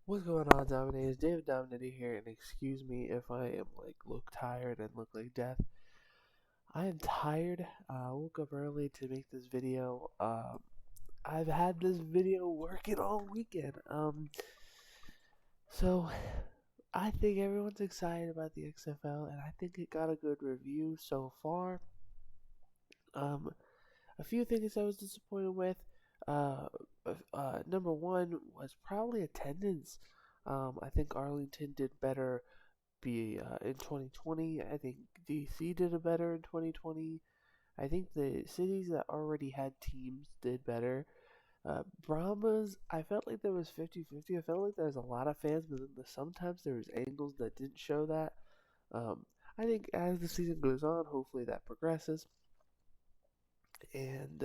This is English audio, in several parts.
What's going on, Dominators? David Dominator here, and excuse me if I am look tired and look like death. I am tired. I woke up early to make this video. I've had this video working all weekend. So I think everyone's excited about the XFL, and I think it got a good review so far. Um, a few things I was disappointed with. Uh, Number one was probably attendance. I think Arlington did better in 2020. I think DC did it better in 2020. I think the cities that already had teams did better. Brahmas, I felt like there was 50-50. I felt like there was a lot of fans, but then sometimes there was angles that didn't show that. Um, I think as the season goes on, hopefully that progresses. And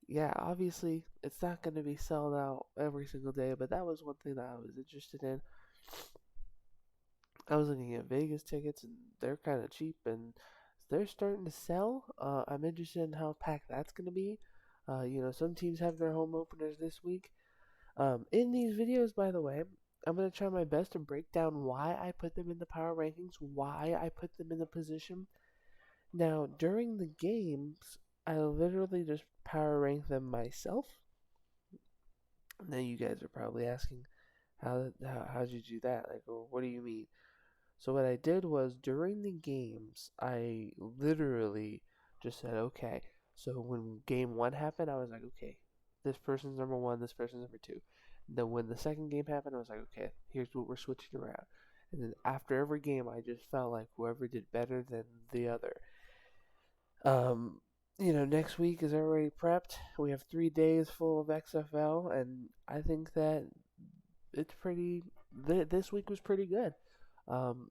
yeah, obviously it's not going to be sold out every single day, but that was one thing that I was interested in. I was looking at Vegas tickets, and they're kind of cheap, and they're starting to sell. I'm interested in how packed that's going to be. Some teams have their home openers this week. In these videos, by the way, I'm going to try my best to break down why I put them in the power rankings, why I put them in the position. Now, during the games, I literally just power rank them myself. Now, you guys are probably asking, how'd you do that? Like, what do you mean? So what I did was during the games, I literally just said, okay. So when game one happened, I was like, okay, this person's number one, this person's number two. And then when the second game happened, I was like, okay, here's what we're switching around. And then after every game, I just felt like whoever did better than the other. Next week is already prepped. We have 3 days full of XFL, and I think that it's pretty. This week was pretty good. Um,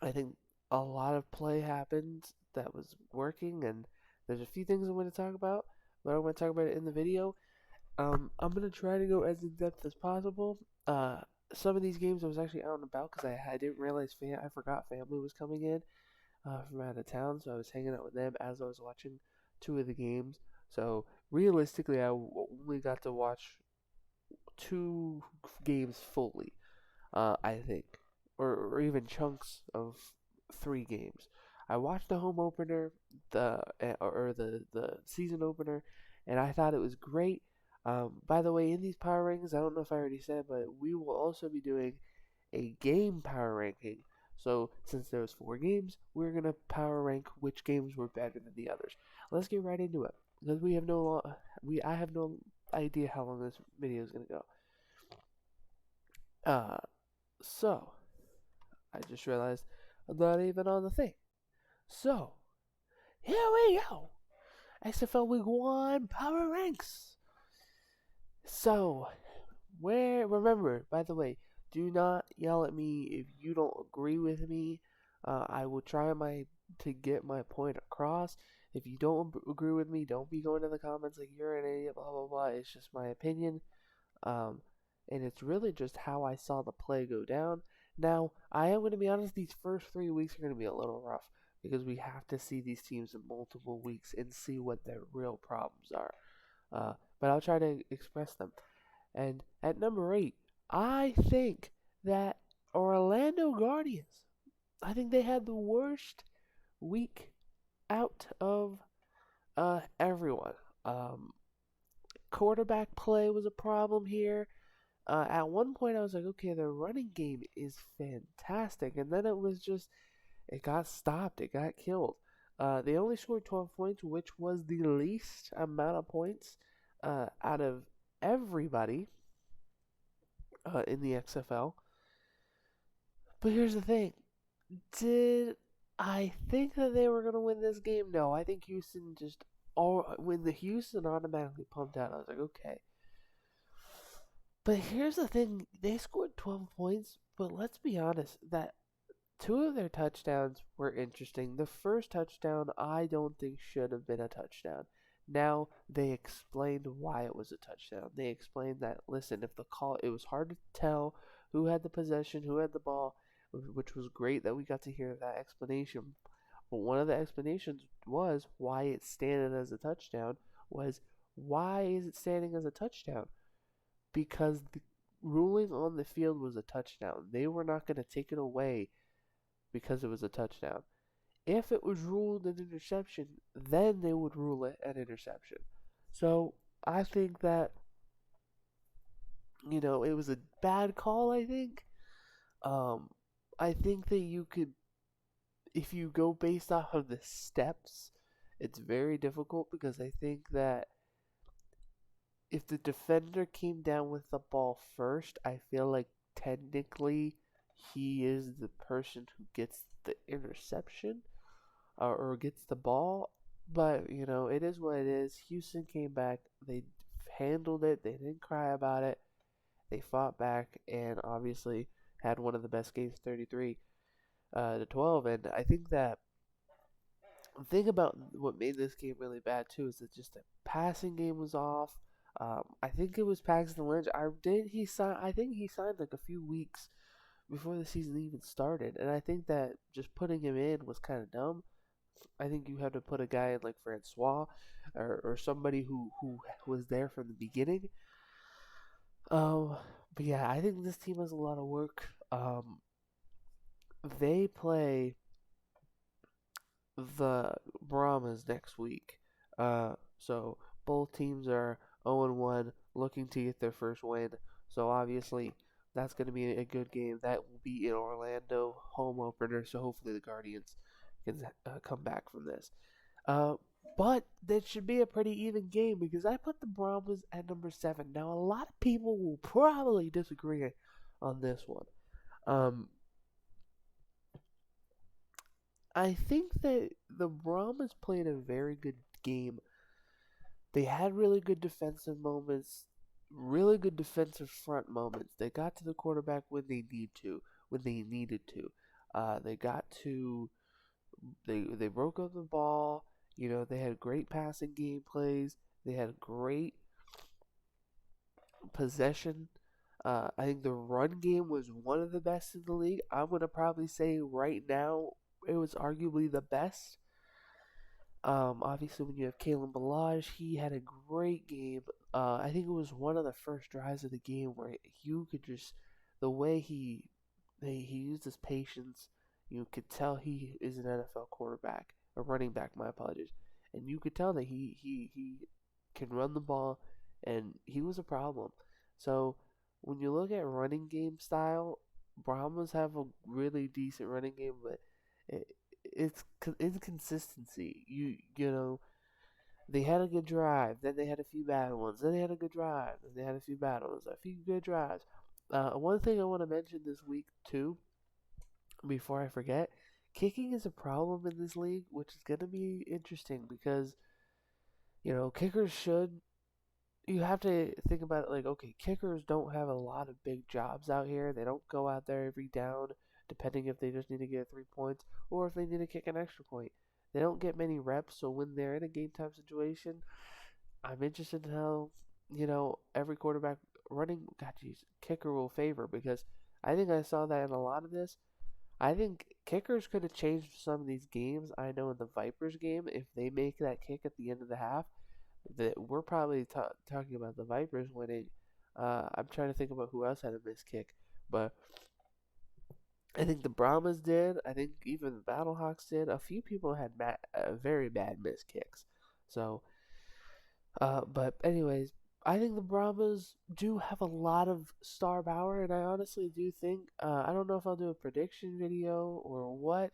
I think a lot of play happened that was working, and there's a few things I want to talk about, but I want to talk about it in the video. I'm gonna try to go as in depth as possible. Some of these games I was actually out and about because I didn't realize I forgot family was coming in from out of town, so I was hanging out with them as I was watching two of the games. So realistically, I only got to watch two games fully. I think, or even chunks of 3 games. I watched the home opener, the season opener, and I thought it was great. By the way, in these power rankings, I don't know if I already said, but we will also be doing a game power ranking. So since there's 4 games, we're gonna power rank which games were better than the others. Let's get right into it because I have no idea how long this video is gonna go. Uh, so I just realized I'm not even on the thing. So, here we go. XFL Week 1 Power Ranks. So, remember, by the way, do not yell at me if you don't agree with me. I will try to get my point across. If you don't agree with me, don't be going to the comments like you're an idiot, blah, blah, blah. It's just my opinion. And it's really just how I saw the play go down. Now, I am going to be honest, these first 3 weeks are going to be a little rough because we have to see these teams in multiple weeks and see what their real problems are. But I'll try to express them. And at number 8, I think that Orlando Guardians, I think they had the worst week out of everyone. Quarterback play was a problem here. At one point, I was like, okay, the running game is fantastic. And then it got stopped. It got killed. They only scored 12 points, which was the least amount of points out of everybody in the XFL. But here's the thing. Did I think that they were going to win this game? No, I think when the Houston automatically pumped out, I was like, okay. But here's the thing, they scored 12 points, but let's be honest, that 2 of their touchdowns were interesting. The first touchdown I don't think should have been a touchdown. Now, they explained why it was a touchdown. They explained that, listen, it was hard to tell who had the possession, who had the ball, which was great that we got to hear that explanation. But one of the explanations was why it's standing as a touchdown was, why is it standing as a touchdown? Because ruling on the field was a touchdown. They were not going to take it away because it was a touchdown. If it was ruled an interception, then they would rule it an interception. So I think that, it was a bad call, I think. Um, I think that you could, if you go based off of the steps, it's very difficult because I think that if the defender came down with the ball first, I feel like technically he is the person who gets the interception or gets the ball. But, it is what it is. Houston came back. They handled it. They didn't cry about it. They fought back and obviously had one of the best games, 33 to 12. And I think that the thing about what made this game really bad too is that just the passing game was off. I think it was Paxton Lynch. I think he signed like a few weeks before the season even started, and I think that just putting him in was kind of dumb. I think you have to put a guy in like Francois or somebody who was there from the beginning. Um, but yeah, I think this team has a lot of work. They play the Brahmas next week. So both teams are 0-1, looking to get their first win. So obviously that's going to be a good game. That will be in Orlando, home opener. So hopefully the Guardians can come back from this. Uh, but that should be a pretty even game because I put the Brahmas at number 7. Now a lot of people will probably disagree on this one. Um, I think that the Brahmas played a very good game. They had really good defensive moments, really good defensive front moments. They got to the quarterback when they needed to. They got to they broke up the ball. They had great passing game plays. They had great possession. I think the run game was one of the best in the league. I'm gonna probably say right now it was arguably the best. Obviously, when you have Kalen Balaj, he had a great game. I think it was one of the first drives of the game where you could just the way he used his patience. You could tell he is an NFL quarterback, a running back. My apologies, and you could tell that he can run the ball, and he was a problem. So when you look at running game style, Brahmas have a really decent running game, but it, it's inconsistency. They had a good drive, then they had a few bad ones, then they had a good drive, then they had a few bad ones, a few good drives. One thing I want to mention this week too, before I forget, kicking is a problem in this league, which is going to be interesting because kickers should. You have to think about it like, okay, kickers don't have a lot of big jobs out here. They don't go out there every down, depending if they just need to get 3 points or if they need to kick an extra point. They don't get many reps, so when they're in a game time situation, I'm interested in how, every quarterback God, geez, kicker will favor because I think I saw that in a lot of this. I think kickers could have changed some of these games. I know in the Vipers game, if they make that kick at the end of the half, that we're probably talking about the Vipers winning. I'm trying to think about who else had a missed kick, but I think the Brahmas did. I think even the Battlehawks did. A few people had very bad missed kicks. So, but anyways, I think the Brahmas do have a lot of star power, and I honestly do think. I don't know if I'll do a prediction video or what.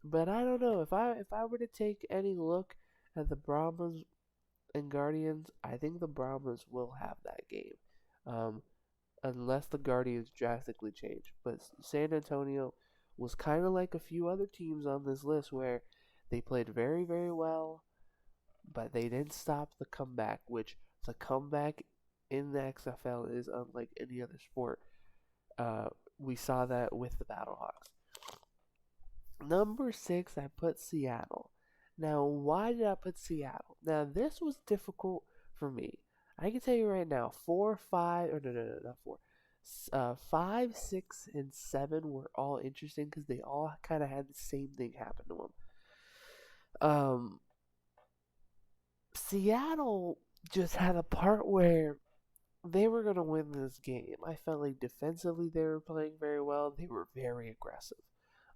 But I don't know if I were to take any look at the Brahmas and Guardians, I think the Brahmas will have that game. Um, unless the Guardians drastically change. But San Antonio was kind of like a few other teams on this list where they played very, very well, but they didn't stop the comeback, which the comeback in the XFL is unlike any other sport. We saw that with the Battlehawks. Number 6, I put Seattle. Now, why did I put Seattle? Now, this was difficult for me. I can tell you right now, 4, 5, or no, not 4. 5, 6, and 7 were all interesting because they all kind of had the same thing happen to them. Seattle just had a part where they were going to win this game. I felt like defensively they were playing very well. They were very aggressive.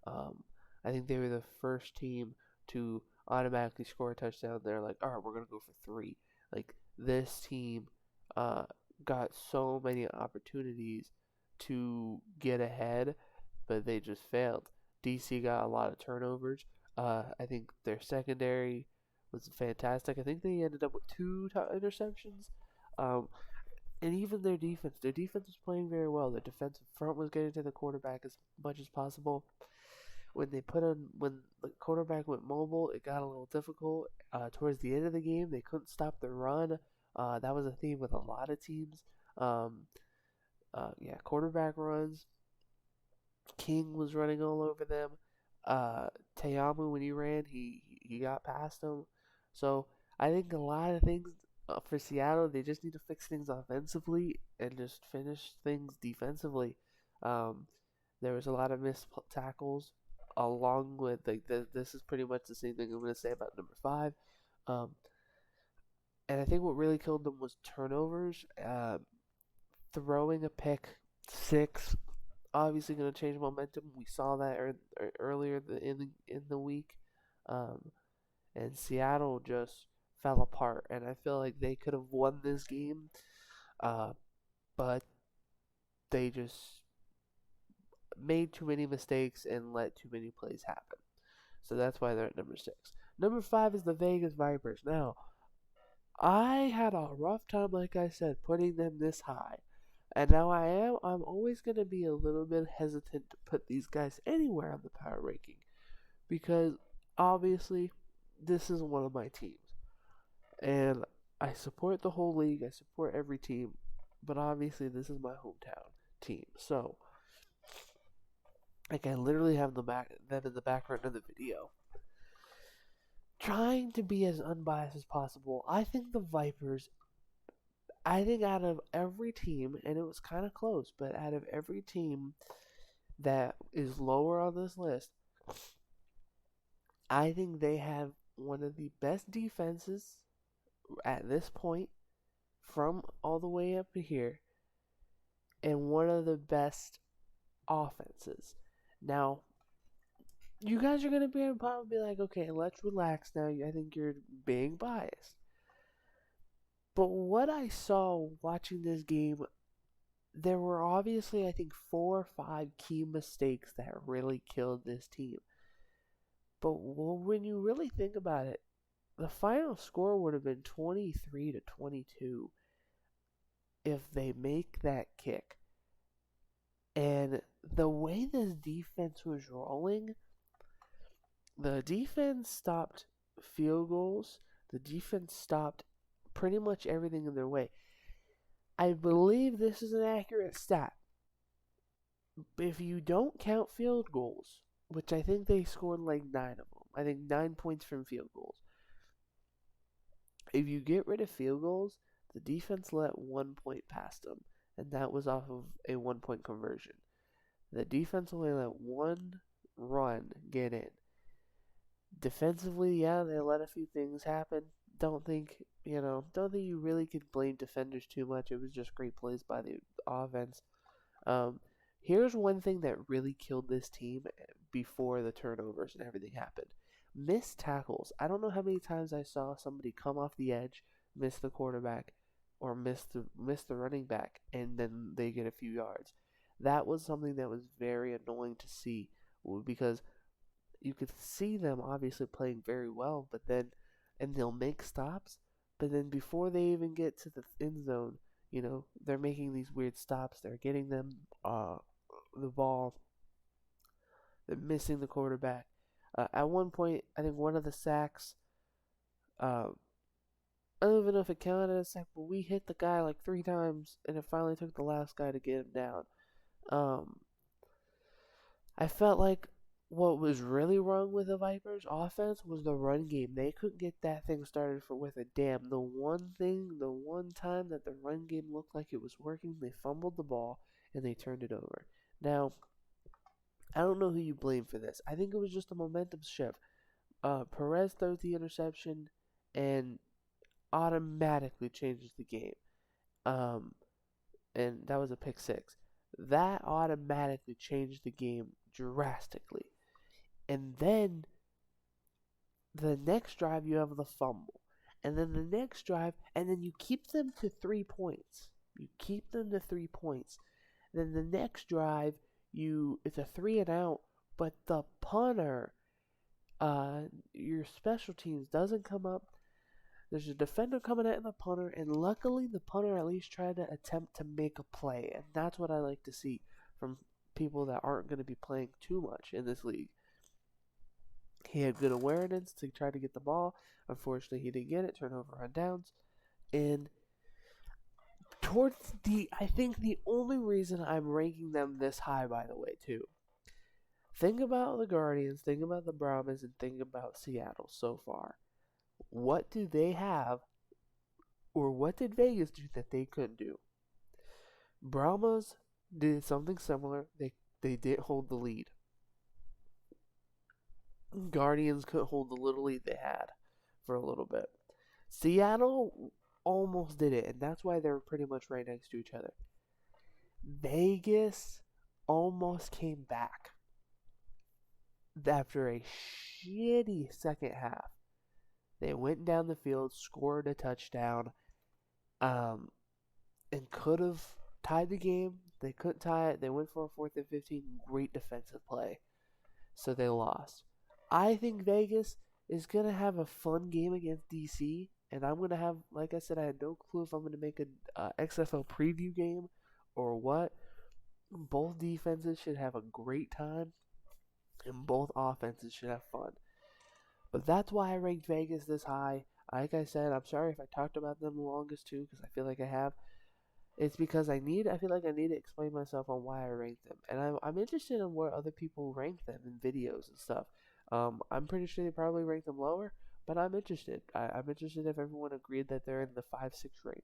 Um, I think they were the first team to automatically score a touchdown. They're like, all right, we're going to go for three. Like, this team uh, got so many opportunities to get ahead, but they just failed. DC got a lot of turnovers. I think their secondary was fantastic. I think they ended up with two interceptions. Um, and even their defense was playing very well. Their defensive front was getting to the quarterback as much as possible. When the quarterback went mobile, it got a little difficult. Towards the end of the game, they couldn't stop the run. That was a theme with a lot of teams. Um, yeah, quarterback runs. King was running all over them. Uh, Teamu, when he ran, he got past him. So I think a lot of things for Seattle, they just need to fix things offensively and just finish things defensively. Um, there was a lot of missed tackles, along with like this is pretty much the same thing I'm going to say about number five. Um, and I think what really killed them was turnovers. Throwing a pick six obviously going to change momentum. We saw that earlier in the week, um, and Seattle just fell apart. And I feel like they could have won this game, uh, but they just made too many mistakes and let too many plays happen. So that's why they're at number six. Number five is the Vegas Vipers. Now, I had a rough time, like I said, putting them this high. And now I'm always going to be a little bit hesitant to put these guys anywhere on the power ranking. Because obviously, this is one of my teams. And I support the whole league, I support every team. But obviously, this is my hometown team. So, like, I literally have them in the background of the video. Trying to be as unbiased as possible, I think out of every team, and it was kind of close, but out of every team that is lower on this list, I think they have one of the best defenses at this point from all the way up to here, and one of the best offenses. Now, you guys are going to probably be like, okay, let's relax now. I think you're being biased. But what I saw watching this game, there were obviously, I think, 4 or 5 key mistakes that really killed this team. But when you really think about it, the final score would have been 23-22 if they make that kick. And the way this defense was rolling, the defense stopped field goals. The defense stopped pretty much everything in their way. I believe this is an accurate stat. If you don't count field goals, which I think they scored like 9 of them, I think 9 points from field goals. If you get rid of field goals, the defense let 1 point past them, and that was off of a 1 point conversion. The defense only let one run get in. Defensively, yeah, they let a few things happen. Don't think you really could blame defenders too much. It was just great plays by the offense. Um, Here's one thing that really killed this team before the turnovers and everything happened. Missed tackles. I don't know how many times I saw somebody come off the edge, miss the quarterback, or miss the running back, and then they get a few yards. That was something that was very annoying to see because you could see them obviously playing very well, and they'll make stops, but then before they even get to the end zone, they're making these weird stops. They're getting them the ball. They're missing the quarterback. At one point, I think one of the sacks, uh, I don't even know if it counted as a sack, but we hit the guy like 3 times, and it finally took the last guy to get him down. Um, I felt like what was really wrong with the Vipers' offense was the run game. They couldn't get that thing started with a damn. The one time that the run game looked like it was working, they fumbled the ball and they turned it over. Now, I don't know who you blame for this. I think it was just a momentum shift. Perez throws the interception and automatically changes the game. Um, and that was a pick six. That automatically changed the game drastically. And then the next drive, you have the fumble. And then the next drive, and then you keep them to 3 points. You keep them to 3 points. Then the next drive, it's a three and out, but the punter, your special teams doesn't come up. There's a defender coming at the punter, and luckily the punter at least tried to attempt to make a play, and that's what I like to see from people that aren't going to be playing too much in this league. He had good awareness to try to get the ball. Unfortunately, he didn't get it. Turnover on downs, and I think the only reason I'm ranking them this high, by the way, too. Think about the Guardians, think about the Brahmas, and think about Seattle so far. What do they have, or what did Vegas do that they couldn't do? Brahmas did something similar. They did hold the lead. Guardians couldn't hold the little lead they had for a little bit. Seattle almost did it, and that's why they're pretty much right next to each other. Vegas almost came back after a shitty second half. They went down the field, scored a touchdown, and could have tied the game. They couldn't tie it. They went for a 4th and 15. Great defensive play. So they lost. I think Vegas is going to have a fun game against DC. And I'm going to have, like I said, I had no clue if I'm going to make a XFL preview game or what. Both defenses should have a great time. And both offenses should have fun. But that's why I ranked Vegas this high. Like I said, I'm sorry if I talked about them the longest too, because I feel like I have. It's because I feel like I need to explain myself on why I ranked them. And I'm interested in where other people rank them in videos and stuff. I'm pretty sure they probably rank them lower, but I'm interested. I'm interested if everyone agreed that they're in the 5-6 range.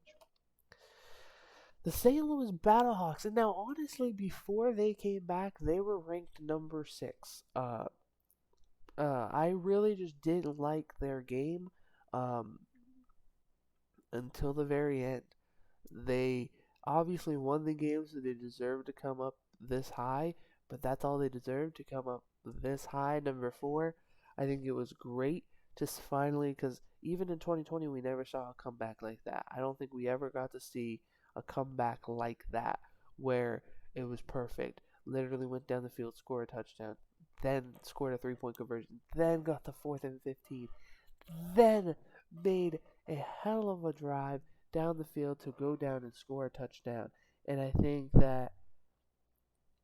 The St. Louis Battlehawks, and now honestly, before they came back, they were ranked number 6. I really just didn't like their game until the very end. They obviously won the game, so they deserved to come up this high, but that's all they deserved, to come up this high, number 4. I think it was great to finally, because even in 2020, we never saw a comeback like that. I don't think we ever got to see a comeback like that, where it was perfect. Literally went down the field, scored a touchdown, then scored a 3-point conversion, then got the 4th and 15, then made a hell of a drive down the field to go down and score a touchdown. And I think that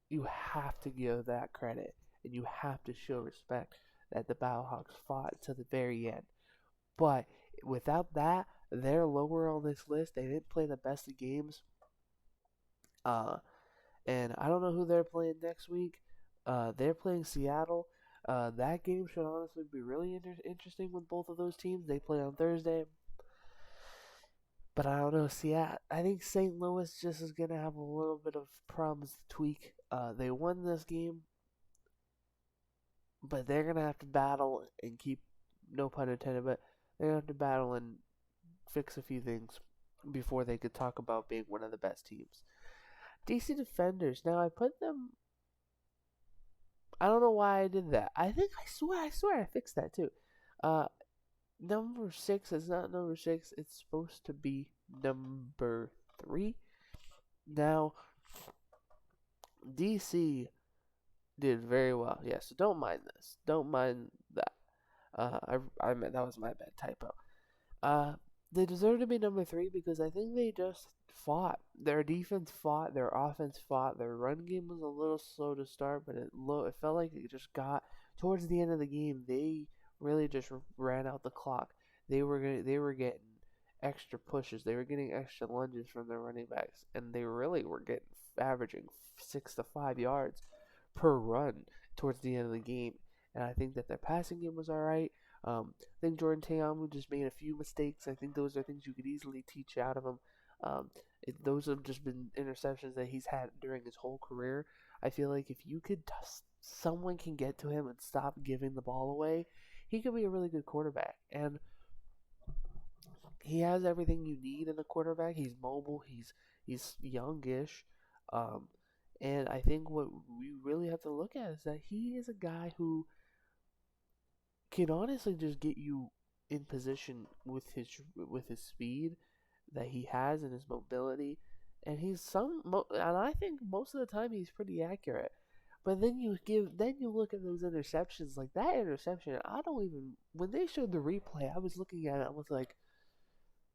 you have to give that credit, and you have to show respect that the Battlehawks fought to the very end. But without that, they're lower on this list. They didn't play the best of games. And I don't know who they're playing next week. They're playing Seattle. That game should honestly be really interesting with both of those teams. They play on Thursday. But I don't know. Seattle, I think St. Louis just is going to have a little bit of problems to tweak. They won this game, but they're going to have to battle and keep, no pun intended, but they're going to have to battle and fix a few things before they could talk about being one of the best teams. DC Defenders. Now I put them. I don't know why I did that. I swear I fixed that too. Number 6 is not number 6. It's supposed to be number 3. Now, DC did very well. Yeah, so don't mind this. Don't mind that. I meant that was my bad typo. They deserve to be number 3 because I think they just fought. Their defense fought. Their offense fought. Their run game was a little slow to start, but it felt like it just got towards the end of the game. They really just ran out the clock. They were getting extra pushes. They were getting extra lunges from their running backs, and they really were averaging 6 to 5 yards per run towards the end of the game. And I think that their passing game was all right. I think Jordan Teamu just made a few mistakes. I think those are things you could easily teach out of him. Those have just been interceptions that he's had during his whole career. I feel like if you could, someone can get to him and stop giving the ball away, he could be a really good quarterback. And he has everything you need in a quarterback. He's mobile. He's youngish. Um, and I think what we really have to look at is that he is a guy who can honestly just get you in position with his speed that he has and his mobility, and and I think most of the time he's pretty accurate. But then you look at those interceptions, like that interception. I don't even when they showed the replay, I was looking at it. I was like,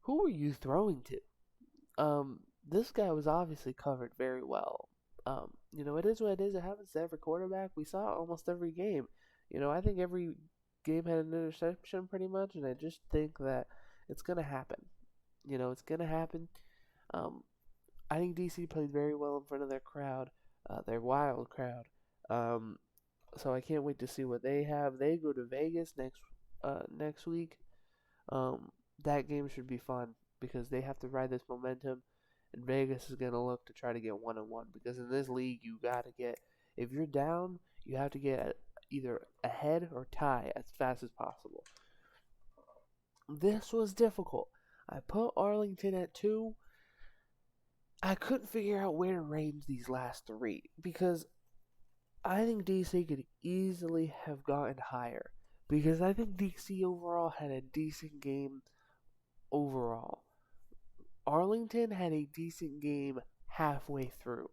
who are you throwing to? This guy was obviously covered very well. It is what it is. It happens to every quarterback. We saw it almost every game. I think every game had an interception pretty much, and I just think that it's gonna happen. It's gonna happen. Um, I think DC played very well in front of their crowd, their wild crowd. Um, so I can't wait to see what they have. They go to Vegas next week. That game should be fun because they have to ride this momentum, and Vegas is gonna look to try to get 1-1 because in this league you gotta get if you're down, you have to get either ahead or tie as fast as possible. This was difficult. I put Arlington at 2. I couldn't figure out where to range these last 3 because I think DC could easily have gotten higher because I think DC overall had a decent game overall. Arlington had a decent game halfway through.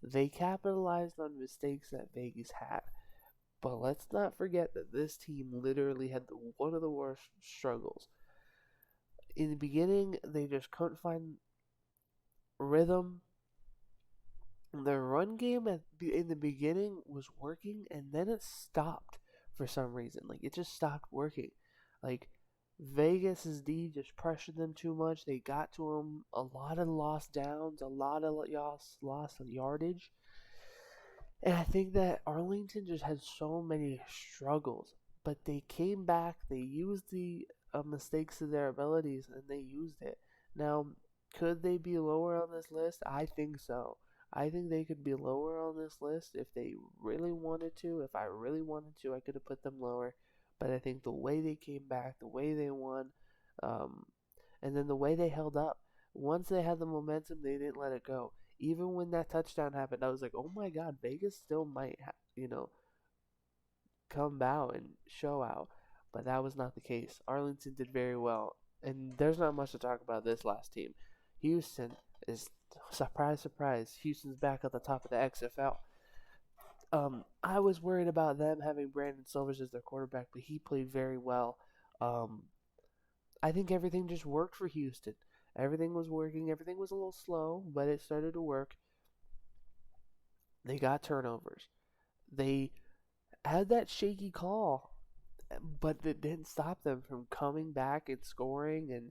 They capitalized on mistakes that Vegas had. But let's not forget that this team literally had one of the worst struggles. In the beginning, they just couldn't find rhythm. Their run game in the beginning was working, and then it stopped for some reason. Like, it just stopped working. Like, Vegas's D just pressured them too much. They got to them a lot of lost downs, a lot of lost yardage. And I think that Arlington just had so many struggles, but they came back. They used the mistakes of their abilities, and they used it. Now, could they be lower on this list? I think so. I think they could be lower on this list if they really wanted to. If I really wanted to, I could have put them lower. But I think the way they came back, the way they won, um, and then the way they held up, once they had the momentum, they didn't let it go. Even when that touchdown happened, I was like, oh my God, Vegas still might, come out and show out. But that was not the case. Arlington did very well. And there's not much to talk about this last team. Houston is, surprise, surprise, Houston's back at the top of the XFL. I was worried about them having Brandon Silvers as their quarterback, but he played very well. Um, I think everything just worked for Houston. Everything was working. Everything was a little slow, but it started to work. They got turnovers. They had that shaky call, but it didn't stop them from coming back and scoring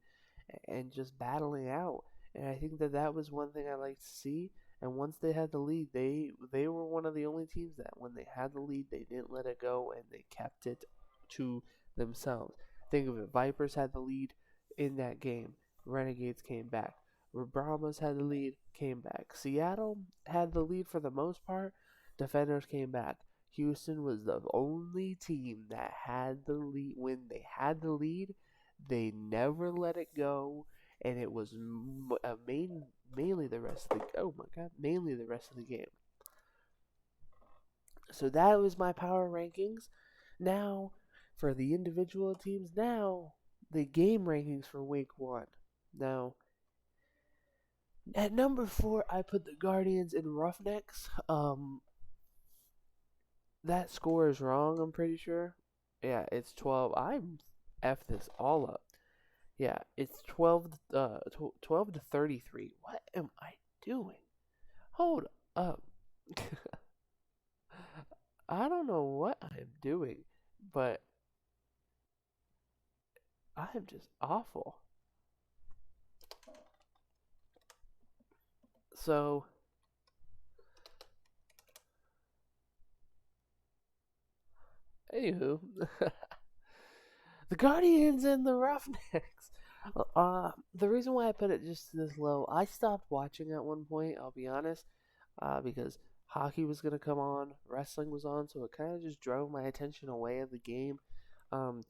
and just battling out. And I think that was one thing I like to see. And once they had the lead, they were one of the only teams that when they had the lead, they didn't let it go and they kept it to themselves. Think of it, Vipers had the lead in that game. Renegades came back. Brahmas had the lead, came back. Seattle had the lead for the most part. Defenders came back. Houston was the only team that had the lead. When they had the lead, they never let it go, and it was mainly the rest of the mainly the rest of the game. So that was my power rankings. Now, for the individual teams, now the game rankings for week 1. Now, at number 4, I put the Guardians and Roughnecks. That score is wrong, I'm pretty sure. Yeah, it's 12. I'm F this all up. Yeah, it's 12 to 33. What am I doing? Hold up. I don't know what I'm doing, but I'm just awful. So, anywho, the Guardians and the Roughnecks. The reason why I put it just this low, I stopped watching at one point. I'll be honest, because hockey was gonna come on, wrestling was on, so it kind of just drove my attention away of the game. Um,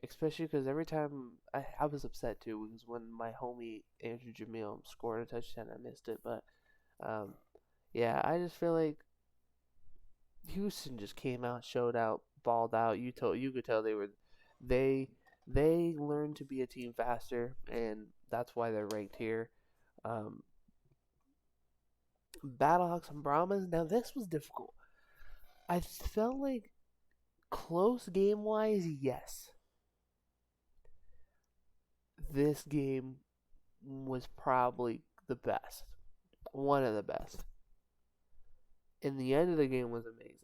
especially because every time I was upset too because when my homie Andrew Jamil scored a touchdown, I missed it. But um, yeah, I just feel like Houston just came out, showed out, balled out. You could tell they they learned to be a team faster, and that's why they're ranked here. Um, Battlehawks and Brahmas. Now this was difficult. I felt like close game wise, yes. This game was probably the best, one of the best. And the end of the game was amazing.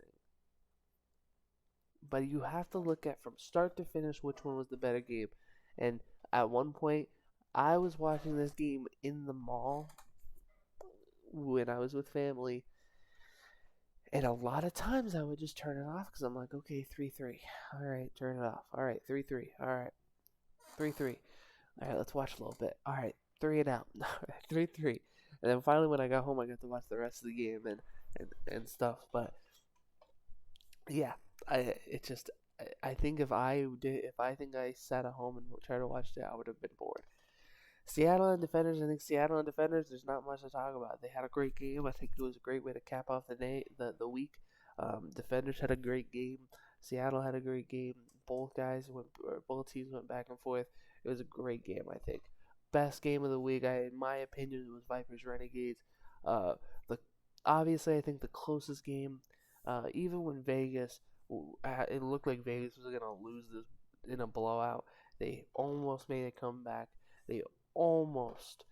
But you have to look at from start to finish which one was the better game. And at one point, I was watching this game in the mall when I was with family, and a lot of times I would just turn it off because I'm like, okay, 3-3. All right, turn it off. All right, 3-3. All right, 3-3. All right, let's watch a little bit. All right, 3 and out. 3-3. And then finally, when I got home, I got to watch the rest of the game and stuff. But yeah, I think if I think I sat at home and tried to watch it, I would have been bored. Seattle and Defenders. I think Seattle and Defenders. There's not much to talk about. They had a great game. I think it was a great way to cap off the week. Defenders had a great game. Seattle had a great game. Both teams went back and forth. It was a great game. I think best game of the week. In my opinion, was Vipers Renegades. The obviously I think the closest game. Even when Vegas, it looked like Vegas was gonna lose this in a blowout. They almost made a comeback. They almost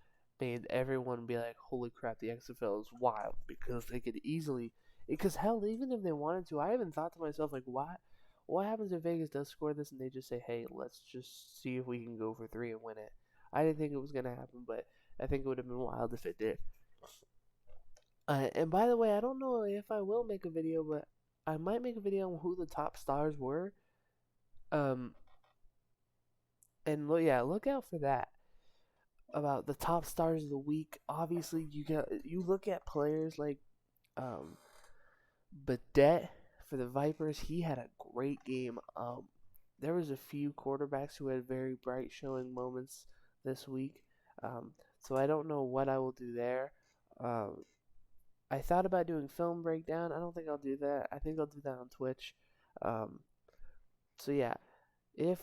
made everyone be like, "Holy crap, the XFL is wild!" Because they could easily, because hell, even if they wanted to, I even thought to myself like, what happens if Vegas does score this and they just say, "Hey, let's just see if we can go for 3 and win it." I didn't think it was gonna happen, but I think it would have been wild if it did. And by the way, I don't know if I will make a video, but I might make a video on who the top stars were. Um, and look out for that. About the top stars of the week. Obviously, you look at players like um, Badet for the Vipers. He had a great game. There was a few quarterbacks who had very bright showing moments this week. So I don't know what I will do there. Um, I thought about doing film breakdown. I don't think I'll do that. I think I'll do that on Twitch. Um, so yeah, if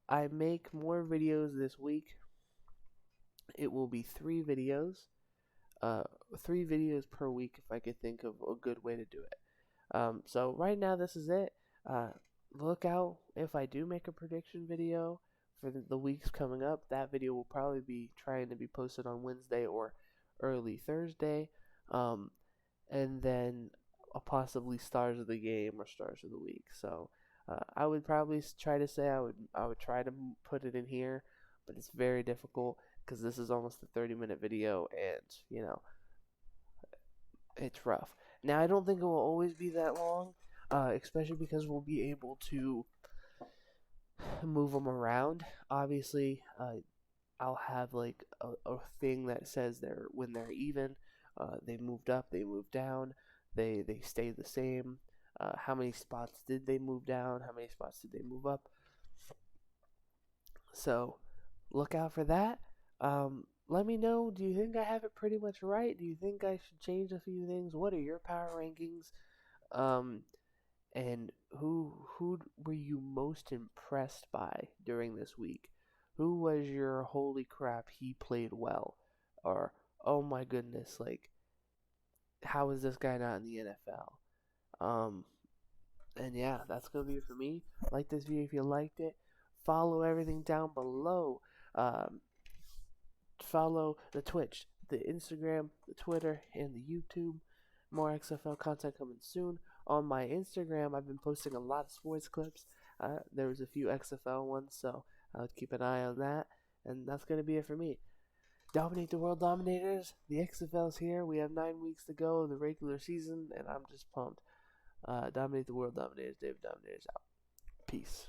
I make more videos this week, it will be 3 videos. Uh, 3 videos per week if I could think of a good way to do it. So right now this is it. Uh, Look out if I do make a prediction video for the weeks coming up. That video will probably be trying to be posted on Wednesday or early Thursday. Um, and then possibly stars of the game or stars of the week. So I would probably try to say I would try to put it in here, but it's very difficult because this is almost a 30-minute video, and it's rough. Now I don't think it will always be that long, especially because we'll be able to move them around. Obviously, I'll have like a thing that says when they're even, they moved up, they moved down, they stayed the same. How many spots did they move down? How many spots did they move up? So look out for that. Let me know. Do you think I have it pretty much right? Do you think I should change a few things? What are your power rankings? Um, and who were you most impressed by during this week? Who was your holy crap, he played well? Or oh my goodness, like how is this guy not in the NFL? Um and yeah, that's gonna be it for me. Like this video if you liked it. Follow everything down below. Um Follow the Twitch, the Instagram, the Twitter, and the YouTube. More XFL content coming soon. On my Instagram, I've been posting a lot of sports clips. There was a few XFL ones, so I'll keep an eye on that. And that's going to be it for me. Dominate the World Dominators. The XFL's here. We have 9 weeks to go of the regular season, and I'm just pumped. Dominate the World Dominators. David Dominators out. Peace.